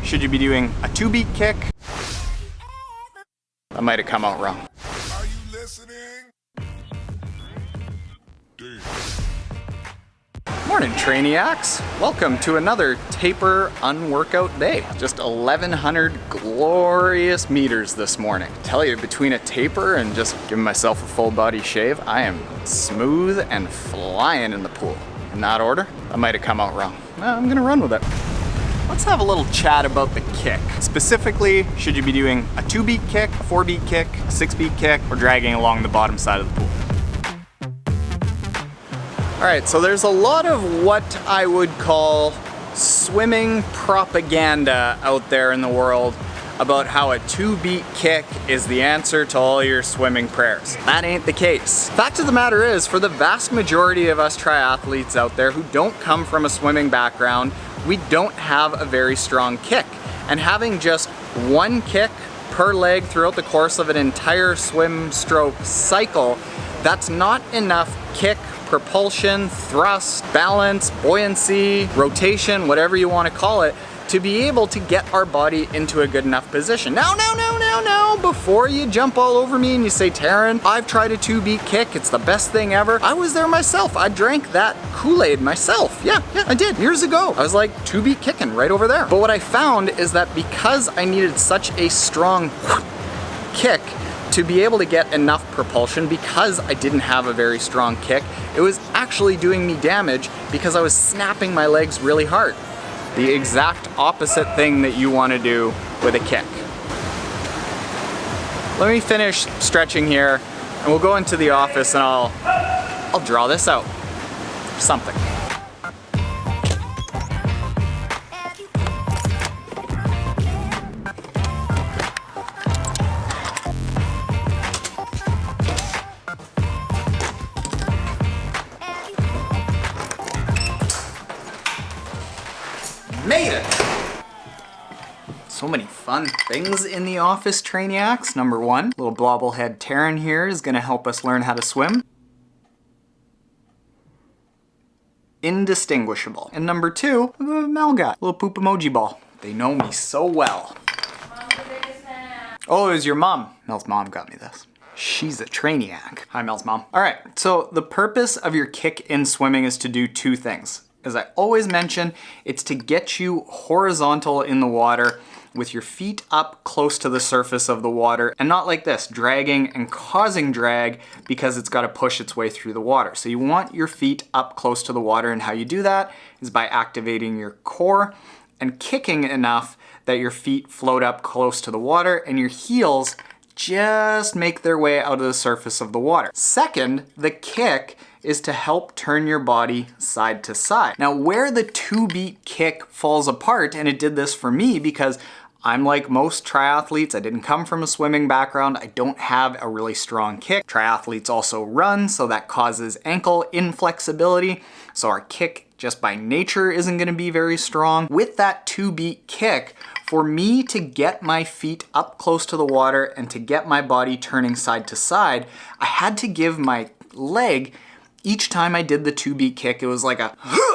should you be doing a 2-beat kick? That might have come out wrong. Are you listening? Morning, Trainiacs. Welcome to another taper unworkout day. Just 1,100 glorious meters this morning. I tell you, between a taper and just giving myself a full body shave, I am smooth and flying in the pool. In that order, that might have come out wrong. I'm gonna run with it. Let's have a little chat about the kick. Specifically, should you be doing a 2-beat kick, a 4-beat kick, a 6-beat kick, or dragging along the bottom side of the pool? All right, so there's a lot of what I would call swimming propaganda out there in the world about how a 2-beat kick is the answer to all your swimming prayers. That ain't the case. Fact of the matter is, for the vast majority of us triathletes out there who don't come from a swimming background, we don't have a very strong kick. And having just one kick per leg throughout the course of an entire swim stroke cycle, that's not enough kick, propulsion, thrust, balance, buoyancy, rotation, whatever you want to call it, to be able to get our body into a good enough position. Now, before you jump all over me and you say, Taren, I've tried a 2-beat kick, it's the best thing ever. I was there myself. I drank that Kool-Aid myself. Yeah, I did, years ago. I was like 2-beat kicking right over there. But what I found is that because I needed such a strong kick to be able to get enough propulsion, because I didn't have a very strong kick, it was actually doing me damage because I was snapping my legs really hard. The exact opposite thing that you want to do with a kick. Let me finish stretching here and we'll go into the office and I'll draw this out. Something. Made it! So many fun things in the office, Trainiacs. Number one, little blobblehead Taren here is gonna help us learn how to swim. Indistinguishable. And number two, Malgat, little poop emoji ball. They know me so well. Oh, it was your mom. Mel's mom got me this. She's a Trainiac. Hi, Mel's mom. All right, so the purpose of your kick in swimming is to do two things. As I always mention, it's to get you horizontal in the water with your feet up close to the surface of the water and not like this, dragging and causing drag because it's got to push its way through the water. So you want your feet up close to the water, and how you do that is by activating your core and kicking enough that your feet float up close to the water and your heels just make their way out of the surface of the water. Second, the kick is to help turn your body side to side. Now, where the 2-beat kick falls apart, and it did this for me because I'm like most triathletes, I didn't come from a swimming background, I don't have a really strong kick. Triathletes also run, so that causes ankle inflexibility, so our kick just by nature isn't gonna be very strong. With that 2-beat kick, for me to get my feet up close to the water and to get my body turning side to side, I had to give my leg, each time I did the 2-beat kick, it was like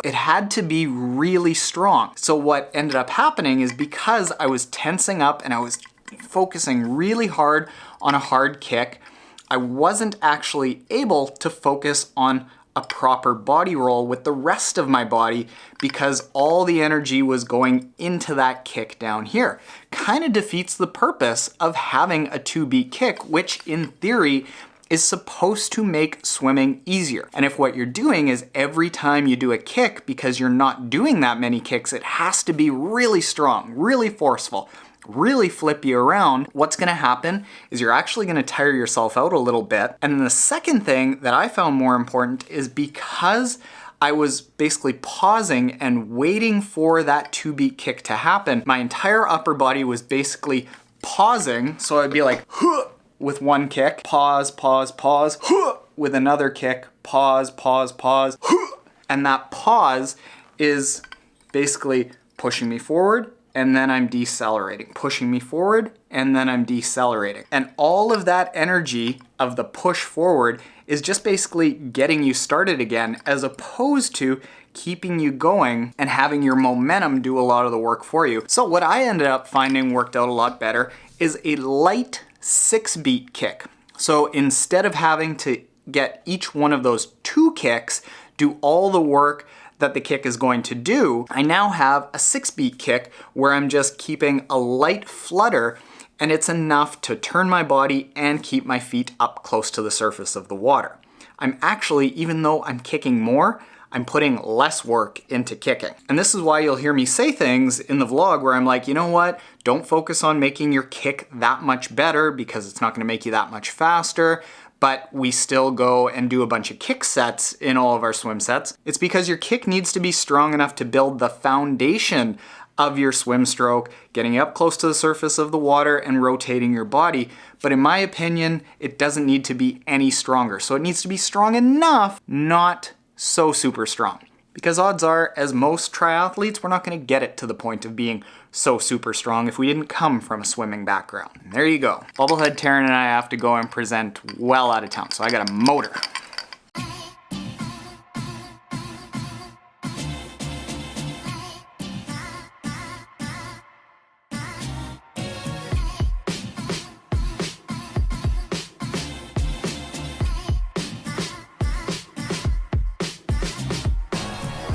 it had to be really strong. So what ended up happening is because I was tensing up and I was focusing really hard on a hard kick, I wasn't actually able to focus on a proper body roll with the rest of my body because all the energy was going into that kick down here. Kind of defeats the purpose of having a 2-beat kick, which in theory is supposed to make swimming easier. And if what you're doing is every time you do a kick, because you're not doing that many kicks, it has to be really strong, really forceful, really flip you around, what's gonna happen is you're actually gonna tire yourself out a little bit. And then the second thing that I found more important is because I was basically pausing and waiting for that 2-beat kick to happen, my entire upper body was basically pausing. So I'd be like, huh, with one kick, pause, pause, pause, huh, with another kick, pause, pause, pause, huh. And that pause is basically pushing me forward and then I'm decelerating, pushing me forward, and then I'm decelerating. And all of that energy of the push forward is just basically getting you started again, as opposed to keeping you going and having your momentum do a lot of the work for you. So what I ended up finding worked out a lot better is a light 6-beat kick. So instead of having to get each one of those 2 kicks do all the work that the kick is going to do, I now have a 6-beat kick where I'm just keeping a light flutter, and it's enough to turn my body and keep my feet up close to the surface of the water. I'm actually, even though I'm kicking more, I'm putting less work into kicking. And this is why you'll hear me say things in the vlog where I'm like, you know what? Don't focus on making your kick that much better because it's not gonna make you that much faster, but we still go and do a bunch of kick sets in all of our swim sets. It's because your kick needs to be strong enough to build the foundation of your swim stroke, getting up close to the surface of the water and rotating your body. But in my opinion, it doesn't need to be any stronger. So it needs to be strong enough, not so super strong. Because odds are, as most triathletes, we're not gonna get it to the point of being so super strong if we didn't come from a swimming background. And there you go. Bubblehead Taren and I have to go and present well out of town, so I got a motor.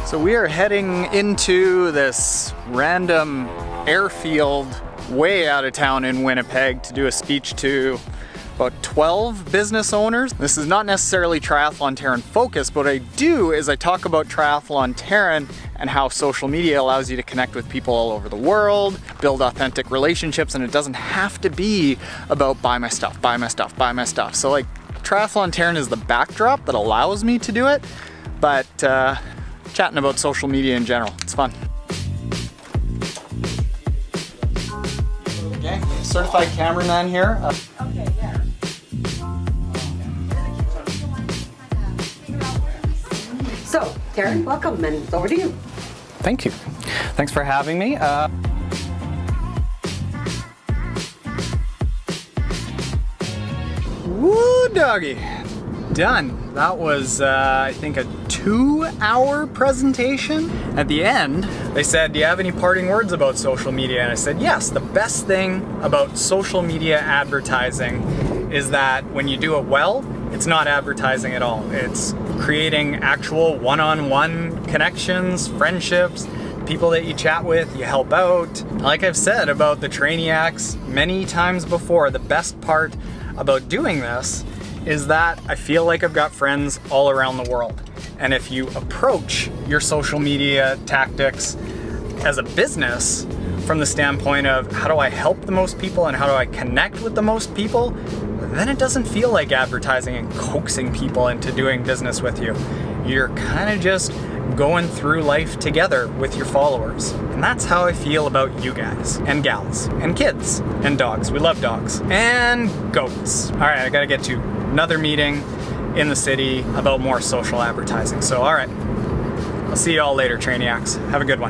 So we are heading into this random airfield way out of town in Winnipeg to do a speech to about 12 business owners. This is not necessarily Triathlon Taren focused, but what I do is I talk about Triathlon Taren and how social media allows you to connect with people all over the world, build authentic relationships, and it doesn't have to be about buy my stuff, buy my stuff, buy my stuff. So like Triathlon Taren is the backdrop that allows me to do it, but chatting about social media in general. It's fun. Okay, certified cameraman here. Okay, yeah. So, Taren, welcome, and over to you. Thank you. Thanks for having me. Woo, doggy. Done. That was, I think, a 2-hour presentation. At the end, they said, do you have any parting words about social media? And I said, yes, the best thing about social media advertising is that when you do it well, it's not advertising at all. It's creating actual one-on-one connections, friendships, people that you chat with, you help out. Like I've said about the Trainiacs many times before, the best part about doing this is that I feel like I've got friends all around the world. And if you approach your social media tactics as a business from the standpoint of how do I help the most people and how do I connect with the most people, then it doesn't feel like advertising and coaxing people into doing business with you. You're kind of just going through life together with your followers. And that's how I feel about you guys and gals and kids and dogs. We love dogs and goats. All right, I gotta get to another meeting in the city about more social advertising. So, all right, I'll see you all later, Trainiacs. Have a good one.